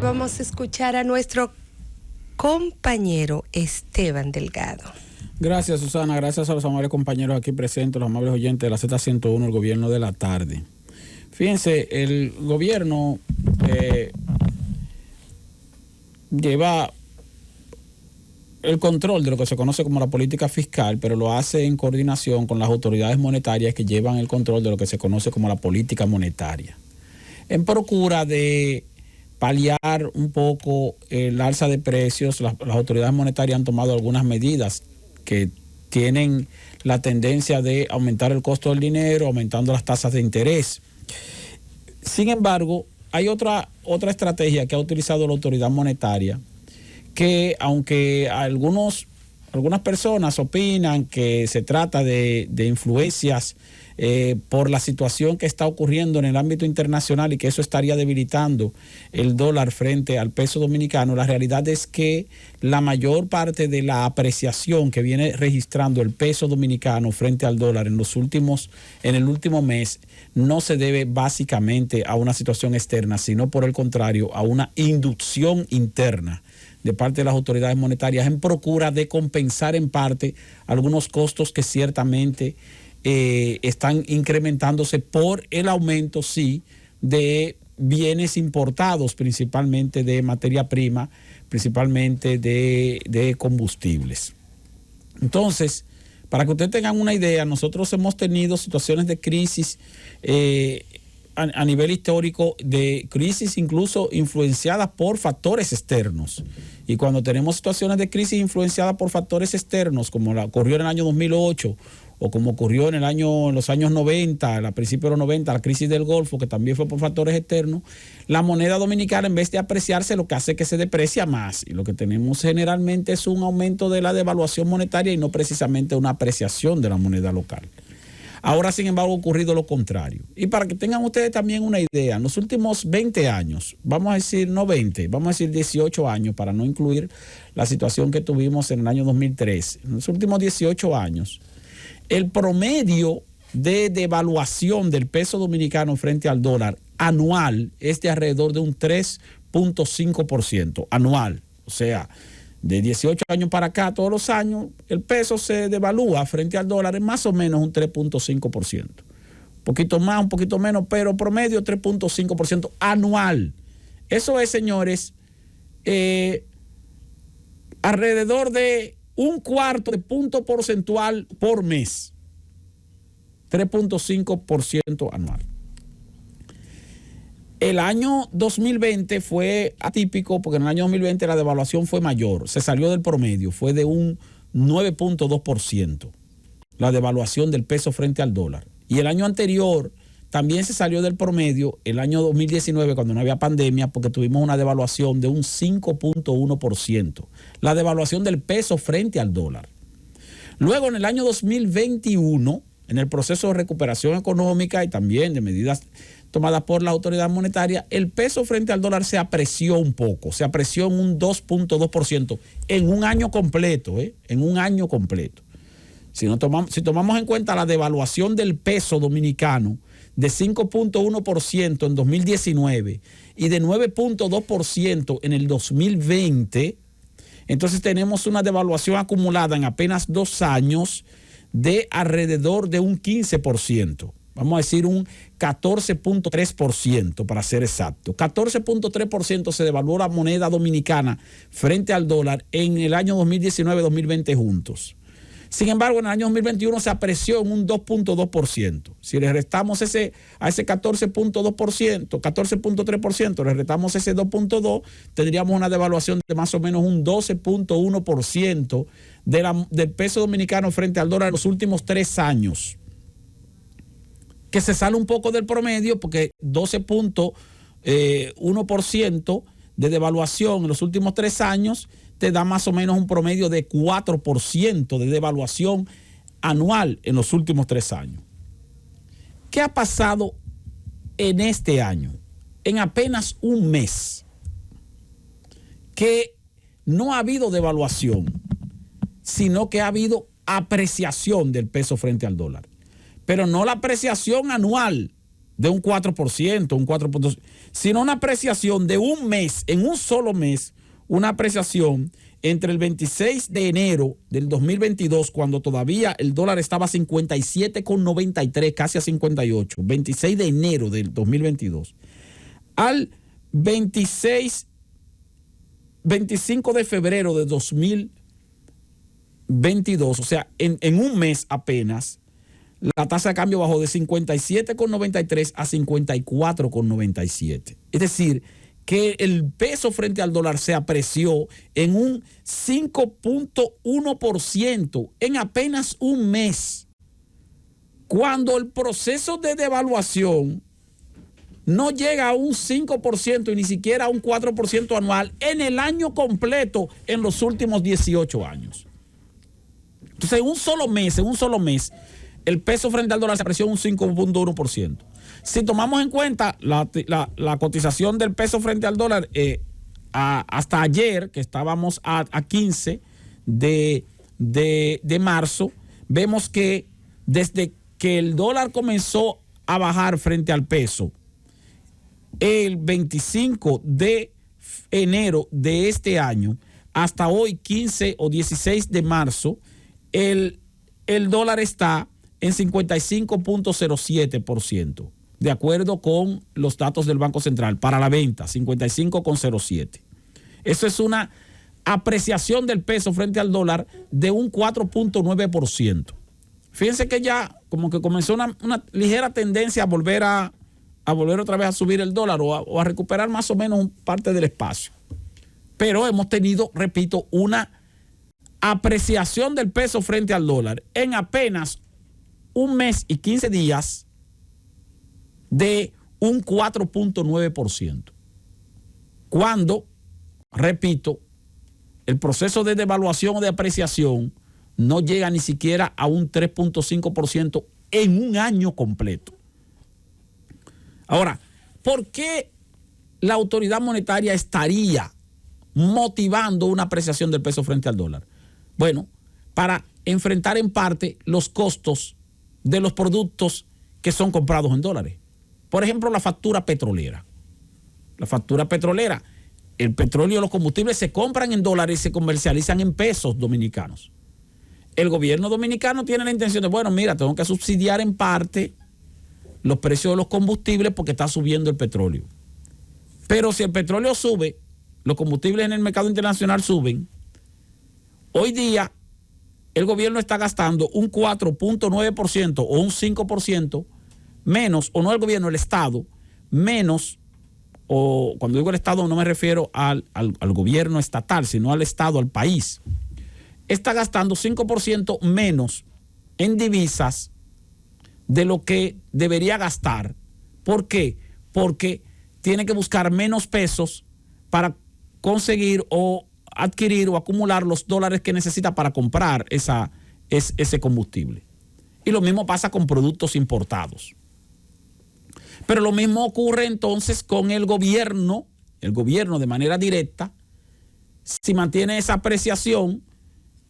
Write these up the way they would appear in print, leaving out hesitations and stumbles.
vamos a escuchar a nuestro compañero Esteban Delgado. Gracias, Susana. Gracias a los amables compañeros aquí presentes, los amables oyentes de la Z101, el gobierno de la tarde. Fíjense, el gobierno lleva el control de lo que se conoce como la política fiscal, pero lo hace en coordinación con las autoridades monetarias que llevan el control de lo que se conoce como la política monetaria, en procura de paliar un poco el alza de precios. Las autoridades monetarias han tomado algunas medidas que tienen la tendencia de aumentar el costo del dinero, aumentando las tasas de interés. Sin embargo, hay otra estrategia que ha utilizado la autoridad monetaria, que aunque algunas personas opinan que se trata de influencias por la situación que está ocurriendo en el ámbito internacional y que eso estaría debilitando el dólar frente al peso dominicano, la realidad es que la mayor parte de la apreciación que viene registrando el peso dominicano frente al dólar en el último mes no se debe básicamente a una situación externa, sino por el contrario a una inducción interna de parte de las autoridades monetarias en procura de compensar en parte algunos costos que ciertamente están incrementándose por el aumento, sí, de bienes importados, principalmente de materia prima, principalmente de combustibles. Entonces, para que ustedes tengan una idea, nosotros hemos tenido situaciones de crisis a nivel histórico, de crisis incluso influenciadas por factores externos. Y cuando tenemos situaciones de crisis influenciadas por factores externos, como ocurrió en el año 2008, o como ocurrió en los años 90, a principios de los 90, la crisis del Golfo, que también fue por factores externos, la moneda dominicana, en vez de apreciarse, lo que hace es que se deprecia más. Y lo que tenemos generalmente es un aumento de la devaluación monetaria y no precisamente una apreciación de la moneda local. Ahora, sin embargo, ha ocurrido lo contrario. Y para que tengan ustedes también una idea, en los últimos 20 años, vamos a decir no 20, vamos a decir 18 años, para no incluir la situación que tuvimos en el año 2003, en los últimos 18 años, el promedio de devaluación del peso dominicano frente al dólar anual es de alrededor de un 3.5% anual. O sea, de 18 años para acá, todos los años, el peso se devalúa frente al dólar en más o menos un 3.5%. Un poquito más, un poquito menos, pero promedio 3.5% anual. Eso es, señores, alrededor de un cuarto de punto porcentual por mes. 3.5% anual. El año 2020 fue atípico porque en el año 2020 la devaluación fue mayor, se salió del promedio, fue de un 9.2% la devaluación del peso frente al dólar. Y el año anterior también se salió del promedio, el año 2019, cuando no había pandemia, porque tuvimos una devaluación de un 5.1%, la devaluación del peso frente al dólar. Luego, en el año 2021, en el proceso de recuperación económica y también de medidas tomadas por la autoridad monetaria, el peso frente al dólar se apreció un poco, se apreció en un 2.2% en un año completo, en un año completo. Si tomamos en cuenta la devaluación del peso dominicano de 5.1% en 2019 y de 9.2% en el 2020, entonces tenemos una devaluación acumulada en apenas 2 años de alrededor de un 15%. Vamos a decir un 14.3% para ser exacto. 14.3% se devaluó la moneda dominicana frente al dólar en el año 2019-2020 juntos. Sin embargo, en el año 2021 se apreció en un 2.2%. Si le restamos a ese 14.2%, 14.3%, le restamos ese 2.2%, tendríamos una devaluación de más o menos un 12.1% del peso dominicano frente al dólar en los últimos 3 años. Que se sale un poco del promedio porque 12.1% de devaluación en los últimos 3 años te da más o menos un promedio de 4% de devaluación anual en los últimos 3 años. ¿Qué ha pasado en este año? En apenas un mes, que no ha habido devaluación, sino que ha habido apreciación del peso frente al dólar. Pero no la apreciación anual, de un 4%, un 4%, sino una apreciación de un mes, en un solo mes, una apreciación entre el 26 de enero del 2022, cuando todavía el dólar estaba a 57,93, casi a 58, 26 de enero del 2022, al 25 de febrero de 2022, o sea, en un mes apenas, la tasa de cambio bajó de 57,93 a 54,97. Es decir, que el peso frente al dólar se apreció en un 5,1% en apenas un mes, cuando el proceso de devaluación no llega a un 5% y ni siquiera a un 4% anual en el año completo en los últimos 18 años. Entonces, en un solo mes, el peso frente al dólar se apreció un 5,1%. Si tomamos en cuenta la cotización del peso frente al dólar hasta ayer, que estábamos a 15 de marzo, vemos que desde que el dólar comenzó a bajar frente al peso, el 25 de enero de este año, hasta hoy 15 o 16 de marzo, el dólar está en 55,07%, de acuerdo con los datos del Banco Central, para la venta, 55,07%. Eso es una apreciación del peso frente al dólar de un 4,9%. Fíjense que ya como que comenzó una ligera tendencia a volver otra vez a subir el dólar o a recuperar más o menos parte del espacio. Pero hemos tenido, repito, una apreciación del peso frente al dólar en apenas un mes y 15 días de un 4,9%. Cuando, repito, el proceso de devaluación o de apreciación no llega ni siquiera a un 3,5% en un año completo. Ahora, ¿por qué la autoridad monetaria estaría motivando una apreciación del peso frente al dólar? Bueno, para enfrentar en parte los costos de los productos que son comprados en dólares. Por ejemplo, la factura petrolera. La factura petrolera, el petróleo y los combustibles se compran en dólares y se comercializan en pesos dominicanos. El gobierno dominicano tiene la intención de, bueno, mira, tengo que subsidiar en parte los precios de los combustibles porque está subiendo el petróleo. Pero si el petróleo sube, los combustibles en el mercado internacional suben, hoy día el gobierno está gastando un 4,9% o un 5% menos, o no el gobierno, el Estado, menos, o cuando digo el Estado no me refiero al gobierno estatal, sino al Estado, al país. Está gastando 5% menos en divisas de lo que debería gastar. ¿Por qué? Porque tiene que buscar menos pesos para conseguir o adquirir o acumular los dólares que necesita para comprar ese combustible. Y lo mismo pasa con productos importados. Pero lo mismo ocurre entonces con el gobierno de manera directa, si mantiene esa apreciación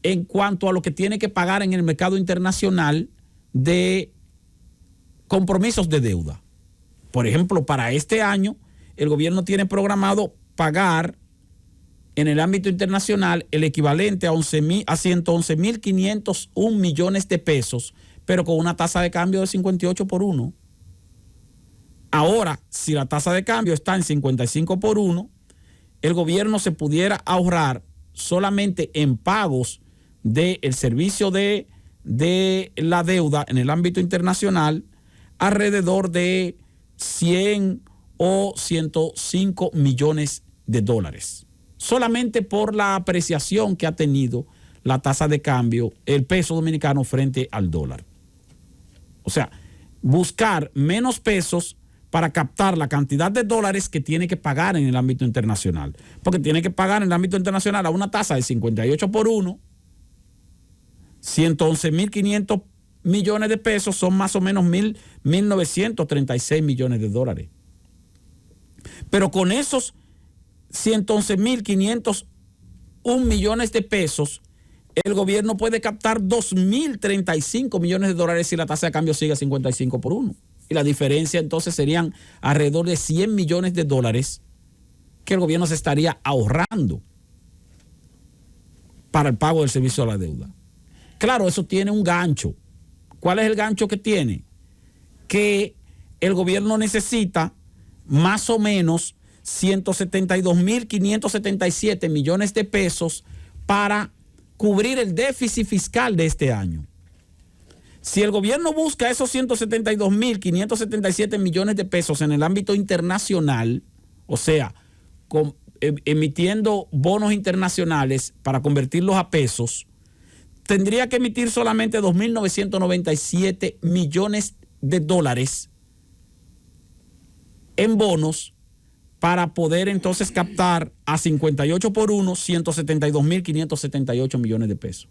en cuanto a lo que tiene que pagar en el mercado internacional de compromisos de deuda. Por ejemplo, para este año, el gobierno tiene programado pagar en el ámbito internacional el equivalente a 111.501 millones de pesos, pero con una tasa de cambio de 58/1. Ahora, si la tasa de cambio está en 55/1, el gobierno se pudiera ahorrar solamente en pagos del servicio de la deuda en el ámbito internacional alrededor de 100 o 105 millones de dólares. Solamente por la apreciación que ha tenido la tasa de cambio, el peso dominicano frente al dólar. O sea, buscar menos pesos para captar la cantidad de dólares que tiene que pagar en el ámbito internacional. Porque tiene que pagar en el ámbito internacional a una tasa de 58/1, 111.500 millones de pesos son más o menos 1.936 millones de dólares. Pero con esos 111.501 millones de pesos, el gobierno puede captar 2.035 millones de dólares si la tasa de cambio sigue a 55/1. Y la diferencia entonces serían alrededor de 100 millones de dólares que el gobierno se estaría ahorrando para el pago del servicio a la deuda. Claro, eso tiene un gancho. ¿Cuál es el gancho que tiene? Que el gobierno necesita más o menos 172.577 millones de pesos para cubrir el déficit fiscal de este año. Si el gobierno busca esos 172.577 millones de pesos en el ámbito internacional, o sea, emitiendo bonos internacionales para convertirlos a pesos, tendría que emitir solamente 2.997 millones de dólares en bonos para poder entonces captar a 58 por 1, 172.578 millones de pesos.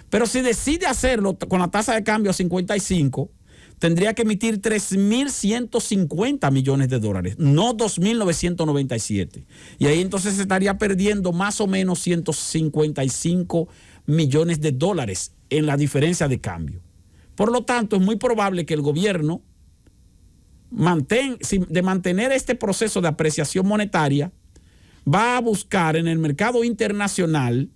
Pero si decide hacerlo con la tasa de cambio a 55, tendría que emitir 3.150 millones de dólares, no 2.997. Y ahí entonces se estaría perdiendo más o menos 155 millones de dólares en la diferencia de cambio. Por lo tanto, es muy probable que el gobierno de mantener este proceso de apreciación monetaria, va a buscar en el mercado internacional,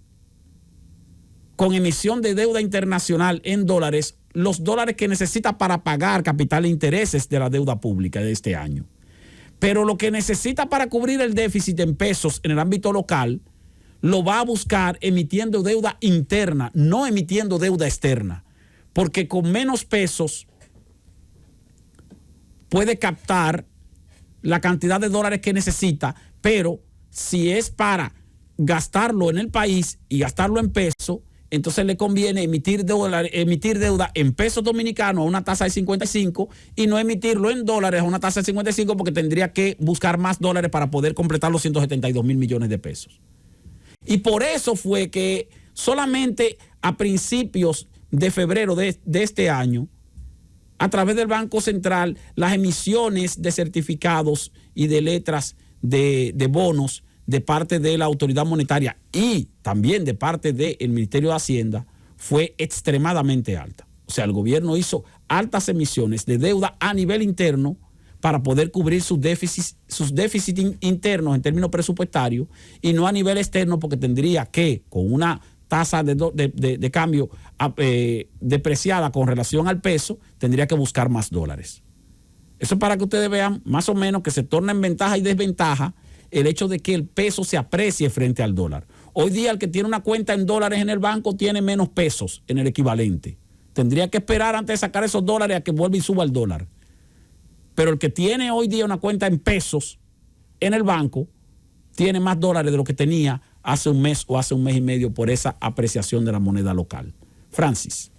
con emisión de deuda internacional en dólares, los dólares que necesita para pagar capital e intereses de la deuda pública de este año. Pero lo que necesita para cubrir el déficit en pesos en el ámbito local, lo va a buscar emitiendo deuda interna, no emitiendo deuda externa, porque con menos pesos puede captar la cantidad de dólares que necesita, pero si es para gastarlo en el país y gastarlo en peso, entonces le conviene emitir deuda en pesos dominicanos a una tasa de 55 y no emitirlo en dólares a una tasa de 55 porque tendría que buscar más dólares para poder completar los 172.000 millones de pesos. Y por eso fue que solamente a principios de febrero de este año, a través del Banco Central, las emisiones de certificados y de letras de bonos de parte de la autoridad monetaria y también de parte del Ministerio de Hacienda fue extremadamente alta. O sea, el gobierno hizo altas emisiones de deuda a nivel interno para poder cubrir sus déficits internos en términos presupuestarios y no a nivel externo, porque tendría que, con una tasa de cambio depreciada con relación al peso, tendría que buscar más dólares. Eso es para que ustedes vean más o menos que se torna en ventaja y desventaja el hecho de que el peso se aprecie frente al dólar. Hoy día el que tiene una cuenta en dólares en el banco tiene menos pesos en el equivalente. Tendría que esperar antes de sacar esos dólares a que vuelva y suba el dólar. Pero el que tiene hoy día una cuenta en pesos en el banco tiene más dólares de lo que tenía hace un mes o hace un mes y medio por esa apreciación de la moneda local. Francis.